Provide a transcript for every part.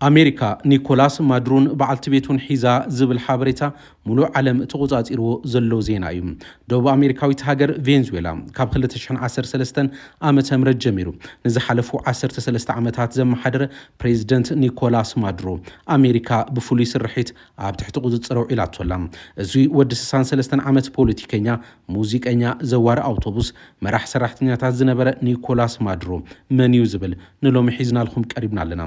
ኣሜሪካ ኒኮላስ ማዱሮን በዓልቲ ቤቱን ሒዛ ዝብል ሓበሬታ ሙሉእ ዓለም ተቆጻጺርዎ ዘሎ ዜና እዩ። ደቡብ ኣሜሪካዊት ሃገር ቬንዙዌላ ካብ 2013 ዓመተ ምህረት ጀሚሩ ንዝሓለፉ 13 ዓመታት ዘመሓደረ ፕሬዚደንት ኒኮላስ ማዱሮ ኣሜሪካ ብፍሉይ ስርሒት ኣብ ትሕቲ ቁጽጽር ውዒላቶላ። እዚ ወዲ 63 ዓመት ፖለቲከኛ፣ ሙዚቀኛ፣ ዘዋሪ ኣውቶቡስ፣ መራሕ ሰራሕተኛታት ዝነበረ ኒኮላስ ማዱሮ መን እዩ ዝብል ንሎሚ ሒዝናልኩም ቀሪብና ኣለና።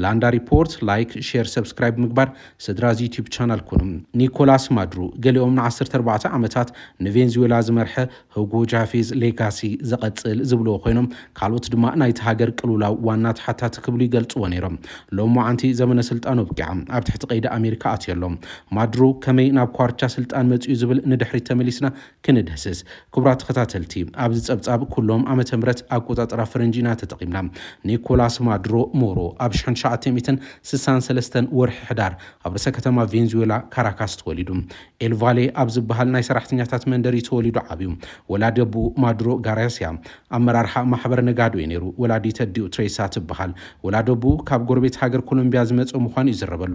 ላንዳ ሪፖርት ላይክ ሼር ሰብስክራይብ ምግባር ስድራዚ ዩቲዩብ ቻናል ኩኑም። ኒኮላስ ማዱሮ ገሊኦም ን14 ዓመታት ንቬንዙዌላ ዝመርሐ ሁጎ ቻቬዝ ሌጋሲ ዘቐጽል ዝብልዎ ኮይኖም ካልኦት ድማ ናይቲ ሃገር ቅልውላው ዋና ተሓታቲ ክብሉ ይገልጽዎ ነይሮም። ሎሚ ዓንቲ ዘመነ ስልጣን ወብቂዓ ኣብ ትሕቲ ቀይዲ ኣሜሪካ ኣትየሎም። ማዱሮ ከመይ ናብ ኳርቻ ስልጣን መጽኡ ዝብል ንድሕሪት ተመሊስና ክንድህስስ። ክቡራት ተኸታተልቲ ኣብዚ ጸብጻብ ኩሎም ዓመተ ምህረት ኣቆጻጽራ ፈረንጂና ተጠቒምና ኒኮላስ ማዱሮ ሞሮ ኣብ 1963 ወርሒ ሕዳር ኣብ ርእሰ ከተማ ቬንዙዌላ ካራካስ ተወሊዱ። ኤልቫሌ ኣብ ዝበሃል ናይ ሰራሕተኛታት መንደሪ ተወሊዱ ዓብዩ። ወላዲ ኣቡ ማዱሮ ጋራሲያ ኣመራርሓ ማሕበር ነጋዶ እዩ ነይሩ። ወላዲት ኣዲኡ ትሬሳ ትበሃል። ወላዲ ኣቡ ካብ ጎረቤት ሃገር ኮሎምቢያ ዝመጹ ምዃኑ ይዝረበሉ።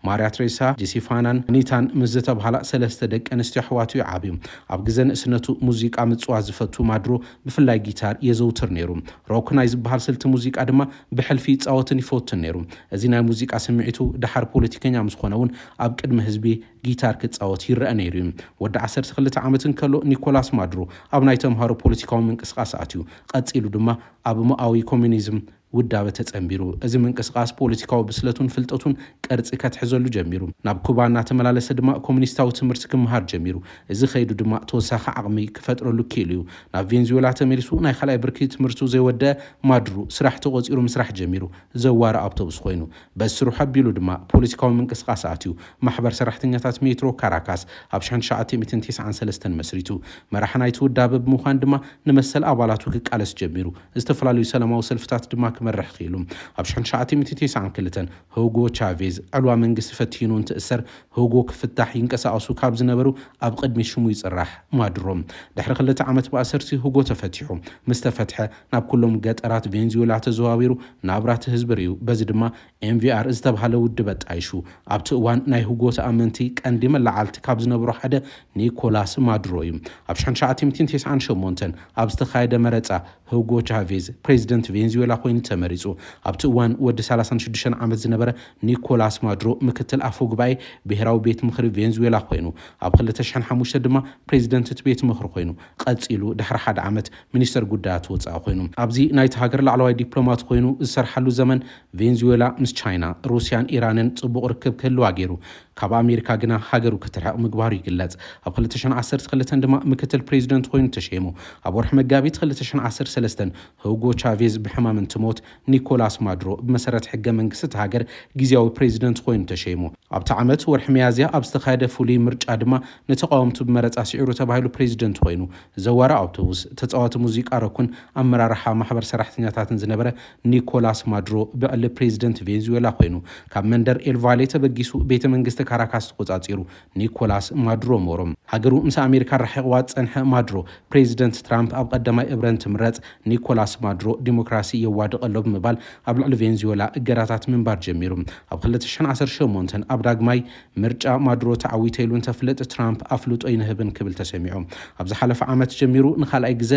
ማርያ ትሬሳ፣ ጄሲፋናን ኒታን ምስ ዝተባሃላ 3 ደቂ ኣንስትዮ ኣሕዋቱ እዩ ዓብዩ። ኣብ ግዜ ንእስነቱ ሙዚቃ ምጽዋት ዝፈቱ ማዱሮ ብፍላይ ጊታር የዘውትር ነይሩ። ሮክ ናይ ዝበሃል ስልቲ ሙዚቃ ድማ ብሕልፊ ጻወትን ይፈትን ነይሩ። እዚ ናይ ሙዚቃ ስምዒቱ ድሓር ፖለቲከኛ ምስ ኮነ እውን ኣብ ቅድሚ ህዝቢ ጊታር ክጻወት ይረአ ነይሩ። ወዲ 12 ዓመትን ከሎ ኒኮላስ ማዱሮ ኣብ ናይ ተምሃሮ ፖለቲካዊ ምንቅስቃስ ኣትዩ። ቀጺሉ ድማ ኣብ ማኣዊ ኮሙኒዝም ውዳበ ተጸንቢሩ። እዚ ምንቅስቃስ ፖለቲካዊ ብስለቱን ፍልጠቱን ቅርጺ ከትሕዘሉ ጀሚሩ። ናብ ኩባ እናተመላለሰ ድማ ኮሙኒስታዊ ትምህርቲ ክምሃር ጀሚሩ። እዚ ኸይዱ ድማ ተወሳኺ ዓቕሚ ክፈጥረሉ ክኢሉ እዩ። ናብ ቬንዙዌላ ተመሊሱ ናይ ካልኣይ ብርኪ ትምህርቱ ዘይወደአ ማዱሮ ስራሕ ተቆጺሩ ምስራሕ ጀሚሩ። ዘዋሪ ኣውቶቡስ ኮይኑ በስሩ ሓቢሉ ድማ ፖለቲካዊ ምንቅስቃስ ኣትዩ። ማሕበር ሰራሕተኛታት ሜትሮ ካራካስ ኣብ 1993 መስሪቱ። መራሒ ናይቲ ውዳበ ብምዃን ድማ ንመሰል ኣባላቱ ክቃለስ ጀሚሩ። ዝተፈላለዩ ሰላማዊ ሰልፍታት ድማ ክመርሕ ኺኢሉ። ኣብ 1992 ሁጎ ቻቬዝ ዕልዋ መንግስቲ ፈቲኑ እንትእሰር ሁጎ ክፍታሕ ይንቀሳቐሱ ካብ ዝነበሩ ኣብ ቅድሚ ሽሙ ይጽራሕ ማዱሮ ድሕሪ 2 ዓመት ብኣሰርቲ ሁጎ ተፈቲሑ። ምስ ተፈትሐ ናብ ኩሎም ገጠራት ቬንዙዌላ ተዘዋዊሩ ናብራት ህዝቢ ርዩ። በዚ ድማ ኤምቪአር ዝተባሃለ ውድብ ኣጣይሹ። ኣብቲ እዋን ናይ ሁጎ ተኣመንቲ ቀንዲ መላዓልቲ ካብ ዝነበሩ ሓደ ኒኮላስ ማዱሮ እዩ። ኣብ 1998 ኣብ ዝተኻየደ መረጻ ሁጎ ቻቬዝ ፕሬዚደንት ቬንዙዌላ ኮይኑ ተመሪጹ። ኣብቲ እዋን ወዲ 36 ዓመት ዝነበረ ኒኮላስ ማዱሮ ምክትል ኣፈ ጉባኤ ብሄራዊ ቤት ምኽሪ ቬንዙዌላ ኮይኑ ኣብ 2005 ድማ ፕሬዚደንት ቤት ምኽሪ ኮይኑ ቀጺሉ ድሕሪ 1 ዓመት ሚኒስተር ጉዳያት ወጻኢ ኮይኑ ኣብዚ ናይቲ ሃገር ላዕለዋይ ዲፕሎማት ኮይኑ ዝሰርሓሉ ዘመን ቬንዙዌላ ምስ ቻይና፣ ሩስያን፣ ኢራንን ጽቡቕ ርክብ ክህልዋ ገይሩ። ካብ ኣሜሪካ ግና ሃገሩ ክትርሕቕ ምግባሩ ይግለጽ። ኣብ 2012 ድማ ምክትል ፕሬዚደንት ኮይኑ ተሸይሙ። ኣብ ወርሒ መጋቢት 2013 ሁጎ ቻቬዝ ብሕማም እንትሞት ኒኮላስ ማዱሮ ብመሰረት ሕገ መንግስቲ ሃገር ጊዜያዊ ፕሬዚደንት ኮይኑ ተሸይሙ። ኣብቲ ዓመት ወርሒ መያዝያ ኣብ ዝተኻየደ ፍሉይ ምርጫ ድማ ንተቃወምቱ ብመረጻ ስዒሩ ተባሂሉ ፕሬዚደንት ኮይኑ ዘዋሪ ኣውቶቡስ፣ ተጻዋቲ ሙዚቃ ረኩን ኣመራርሓ ማሕበር ሰራሕተኛታትን ዝነበረ ኒኮላስ ማዱሮ ብዕሊ ፕሬዚደንት ቬንዙዌላ ኮይኑ ካብ መንደር ኤልቫሌ ተበጊሱ ቤተ መንግስቲ ካራካስ ተቆጻጺሩ ኒኮላስ ማዱሮ ሞሮም ሃገሩ ምስ ኣሜሪካ ረሒቕዋ ጸንሐ ማዱሮ ፕሬዚደንት ትራምፕ ኣብ ቀዳማይ እብረን ትምረጽ ኒኮላስ ማዱሮ ዲሞክራሲ የዋድቕ ኣሎ ብምባል ኣብ ልዕሊ ቬንዙዌላ እገዳታት ምንባር ጀሚሩ። ኣብ 2018 ኣብ ዳግማይ ምርጫ ማዱሮ ተዓዊተ ኢሉ እንተፍለጥ ትራምፕ ኣፍልጦ ይንህብን ክብል ተሰሚዑ። ኣብ ዝሓለፈ ዓመት ጀሚሩ ንኻልኣይ ግዜ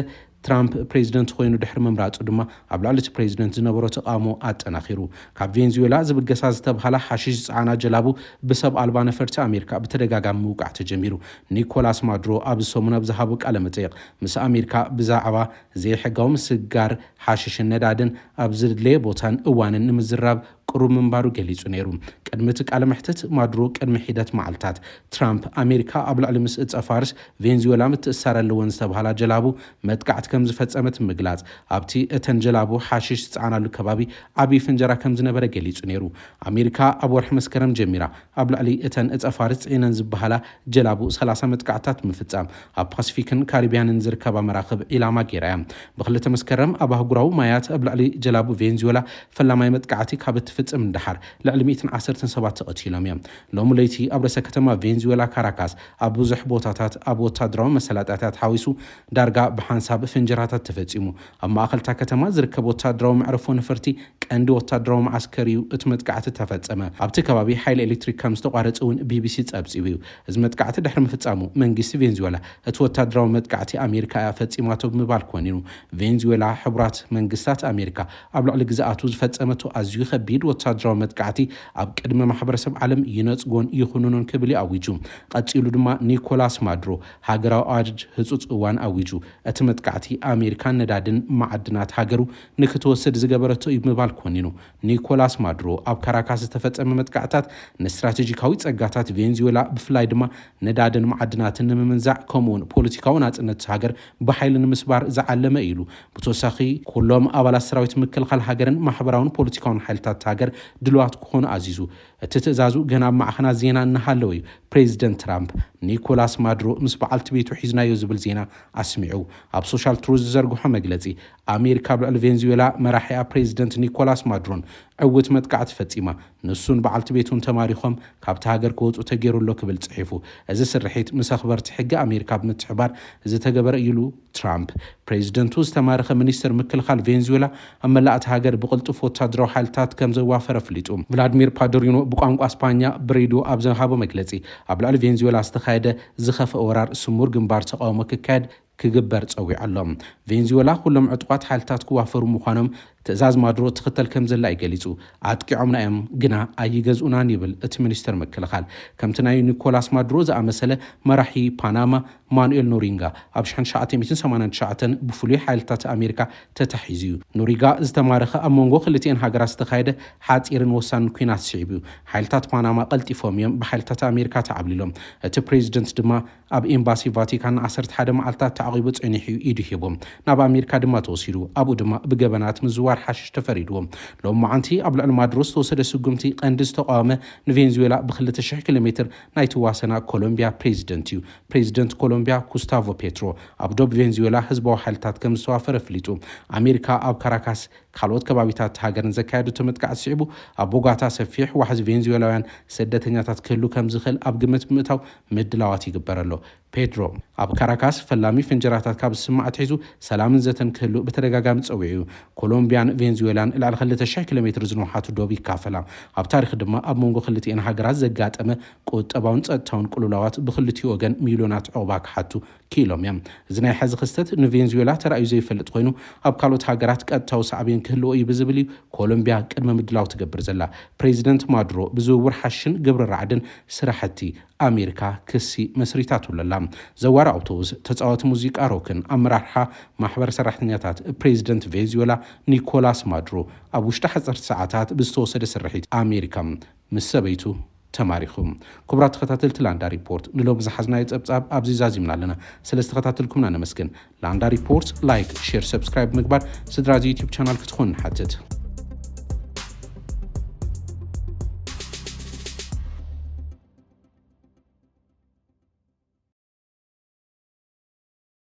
ትራምፕ ፕሬዚደንት ኮይኑ ድሕሪ ምምራጹ ድማ ኣብ ልዕሊ እቲ ፕሬዚደንት ዝነበሮ ተቃውሞ ኣጠናኺሩ። ካብ ቬንዙዌላ ዝብገሳ ዝተባሃላ ሓሺሽ ጻዕና ጀላቡ ብሰብ ኣልባ ነፈርቲ ኣሜሪካ ብተደጋጋሚ ምውቃዕ ተጀሚሩ። ኒኮላስ ማዱሮ ኣብ ሰሙን ኣብ ዝሃቦ ቃለ መጠይቕ ምስ ኣሜሪካ ብዛዕባ ዘይሕጋዊ ምስጋር ሓሽሽን ነዳድን ኣብ ዝድለየ ቦታን እዋንን ንምዝራብ ቅሩብ ምንባሩ ገሊጹ ነይሩ። ቅድሚ እቲ ቃለ መሕትት ማዱሮ ቅድሚ ሒደት መዓልታት ትራምፕ ኣሜሪካ ኣብ ልዕሊ ምስእፀ ፋርስ ቬንዙዌላ ምትእሳር ኣለወን ዝተባሃላ ጀላቡ መጥቃዕቲ ከም ዝፈጸመት ምግላጽ ኣብቲ እተን ጀላቡ ሓሽሽ ዝጸዓናሉ ከባቢ ዓብዪ ፍንጀራ ከም ዝነበረ ገሊጹ ነይሩ። ኣሜሪካ ኣብ ወርሒ መስከረም ጀሚራ ኣብ ልዕሊ እተን እፀ ፋርስ ጽዒነን ዝበሃላ ጀላቡ 30 መጥቃዕታት ምፍጻም ኣብ ፓሲፊክን ካሪቢያንን ዝርከባ መራኽብ ኢላማ ጌራ እያ። ብ2 መስከረም ኣብ ኣህጉራዊ ማያት ኣብ ልዕሊ ጀላቡ ቬንዙዌላ ፈላማይ መጥቃዕቲ ካብ ክትፍጽም እንዳሓር ልዕሊ 110 ሰባት ተቐቲሎም እዮም ሎሚ ለይቲ ኣብ ርእሰ ከተማ ቬንዙዌላ ካራካስ ኣብ ብዙሕ ቦታታት ኣብ ወታደራዊ መሰላጣታት ሓዊሱ ዳርጋ ብሓንሳብ ፍንጀራታት ተፈጺሙ ኣብ ማእኸልታ ከተማ ዝርከብ ወታደራዊ መዕረፎ ነፈርቲ ቀንዲ ወታደራዊ ማዓስከር እዩ እቲ መጥቃዕቲ ተፈጸመ ኣብቲ ከባቢ ሓይሊ ኤሌክትሪክ ከም ዝተቋረጸ እውን ቢቢሲ ጸብጺቡ እዩ እዚ መጥቃዕቲ ድሕሪ ምፍጻሙ መንግስቲ ቬንዙዌላ እቲ ወታደራዊ መጥቃዕቲ ኣሜሪካ ፈጺማቶ ብምባል ኮኒኑ ቬንዙዌላ ሕቡራት መንግስታት ኣሜሪካ ኣብ ልዕሊ ግዛኣቱ ዝፈጸመቶ ኣዝዩ ከቢድ ወታደራዊ መጥቃዕቲ ኣብ ቅድመ ማሕበረሰብ ዓለም ይነጽጎን ይኹንኖን ክብል ኣዊጁ ቀጺሉ ድማ ኒኮላስ ማዱሮ ሃገራዊ ኣዋጅ ህጹጽ እዋን ኣዊጁ እቲ መጥቃዕቲ ኣሜሪካ ነዳድን ማዕድናት ሃገሩ ንክትወስድ ዝገበረቶ እዩ ብምባል ኮኒኑ ኒኮላስ ማዱሮ ኣብ ካራካስ ዝተፈጸመ መጥቃዕታት ንስትራቴጂካዊ ጸጋታት ቬንዙዌላ ብፍላይ ድማ ነዳድን ማዕድናትን ንምምንዛዕ ከምኡውን ፖለቲካዊ ናጽነት ሃገር ብሓይሊ ንምስባር ዝዓለመ ኢሉ ብተወሳኺ ኩሎም ኣባላት ሰራዊት ምክልኻል ሃገርን ማሕበራውን ፖለቲካውን ሓይልታት ሃገር ድልዋት ክኾኑ ኣዚዙ እቲ ትእዛዙ ገና ኣብ ማዕኸና ዜና እናሃለወ እዩ ፕሬዚደንት ትራምፕ ኒኮላስ ማዱሮ ምስ በዓልቲ ቤቱ ሒዝናዮ ዝብል ዜና ኣስሚዑ ኣብ ሶሻል ትሩዝ ዝዘርግሖ መግለጺ ኣሜሪካ ብልዕሊ ቬንዙዌላ መራሒያ ፕሬዚደንት ኒኮላስ ማዱሮን ዕውት መጥቃዕቲ ፈጺማ ንሱን በዓልቲ ቤቱን ተማሪኾም ካብቲ ሃገር ክወፁ ተገይሩሎ ክብል ጽሒፉ እዚ ስርሒት ምስ ኣኽበርቲ ሕጊ ኣሜሪካ ብምትሕባር ዝተገበረ ኢሉ ትራምፕ ፕሬዚደንቱ ዝተማረኸ ሚኒስትር ምክልኻል ቬንዙዌላ ኣብ መላእቲ ሃገር ብቕልጡፍ ወታደራዊ ሓይልታት ከም ዘዋፈረ ፍሊጡ ቭላድሚር ፓዶሪኖ ብቋንቋ እስፓኛ ብሬድዮ ኣብ ዝሃቦ መግለጺ ኣብ ልዕሊ ቬንዙዌላ ዝተኻየደ ዝኸፍአ ወራር ስሙር ግንባር ተቃውሞ ክካየድ ክግበር ጸዊዕ ኣሎም ቬንዙዌላ ኩሎም ዕጡቋት ሓይልታት ክዋፈሩ ምዃኖም ትእዛዝ ማዱሮ ትኽተል ከም ዘላ ይገሊጹ ኣጥቂዖምና እዮም ግና ኣይገዝኡናን ይብል እቲ ሚኒስተር ምክልኻል ከምቲ ናይ ኒኮላስ ማዱሮ ዝኣመሰለ መራሒ ፓናማ ማኑኤል ኖሪንጋ ኣብ 1989 ብፍሉይ ሓይልታት ኣሜሪካ ተታሒዙ እዩ ኖሪጋ ዝተማረኸ ኣብ መንጎ ክልቲአን ሃገራት ዝተኻየደ ሓፂርን ወሳንን ኩናት ስዒቡ ሓይልታት ፓናማ ቀልጢፎም እዮም ብሓይልታት ኣሜሪካ ተዓብሊሎም እቲ ፕሬዚደንት ድማ ኣብ ኤምባሲ ቫቲካን 11 መዓልታት ተዓቂቡ ጸኒሑ ኢዱ ሂቦም ናብ ኣሜሪካ ድማ ተወሲዱ ኣብኡ ድማ ብገበናት ምዝዋር ሓሽሽ ተፈሪድዎም ሎም መዓንቲ ኣብ ልዕሊ ማዱሮ ዝተወሰደ ስጉምቲ ቀንዲ ዝተቃወመ ንቬንዙዌላ ብ200 ኪሎ ሜትር ናይ ትዋሰና ኮሎምቢያ ፕሬዚደንት እዩ ፕሬዚደንት ኮሎምቢያ ጉስታቮ ፔትሮ ኣብ ዶብ ቬንዙዌላ ህዝባዊ ሓይልታት ከም ዝተዋፈረ ፍሊጡ ኣሜሪካ ኣብ ካራካስ ካልኦት ከባቢታት ሃገርን ዘካየደቶ መጥቃዕቲ ስዒቡ ኣብ ቦጋታ ሰፊሕ ዋሕዚ ቬንዙዌላውያን ስደተኛታት ክህሉ ከም ዝኽእል ኣብ ግምት ብምእታው ምድላዋት ይግበረሎ ፔድሮ ኣብ ካራካስ ፈላሚ ፍንጀራታት ካብ ዝስማዕ ትሒዙ ሰላምን ዘተን ክህሉ ብተደጋጋሚ ጸዊዑ እዩ ኮሎምቢያን ቬንዙዌላን ልዕሊ 200 ኪሎ ሜትር ዝንውሓቱ ዶብ ይካፈላ ኣብ ታሪክ ድማ ኣብ መንጎ ክልቲአን ሃገራት ዘጋጠመ ቁጠባውን ጸጥታውን ቅልውላዋት ብክልቲኡ ወገን ሚልዮናት ዕቑባ ክሓቱ ኪሎም እዮም እዚ ናይ ሕዚ ክስተት ንቬንዙዌላ ተራእዩ ዘይፈልጥ ኮይኑ ኣብ ካልኦት ሃገራት ቀጥታዊ ሳዕቤን ክህልዎ እዩ ብዝብል እዩ ኮሎምቢያ ቅድመ ምድላው ትገብር ዘላ ፕሬዚደንት ማዱሮ ብዝውውር ሓሽን ግብሪ ራዕድን ስራሕቲ ኣሜሪካ ክሲ መስሪታቱ ለላ ዘዋር ኣውቶቡስ ተጻዋቲ ሙዚቃ ሮክን ኣመራርሓ ማሕበር ሰራሕተኛታት ፕሬዚደንት ቬንዙዌላ ኒኮላስ ማዱሮ ኣብ ውሽጢ 10 ሰዓታት ብዝተወሰደ ስርሒት ኣሜሪካ ምስ ሰበይቱ ተማሪኹም ክቡራት ተኸታተልቲ ላንዳ ሪፖርት ንሎም ዝሓዝናዮ ጸብጻብ ኣብዚ ዛዚምና ኣለና ስለዝተኸታተልኩምና ነመስግን ላንዳ ሪፖርት ላይክ ሼር ሰብስክራይብ ምግባር ስድራ ዩቲዩብ ቻናል ክትኾኑ ንሓትት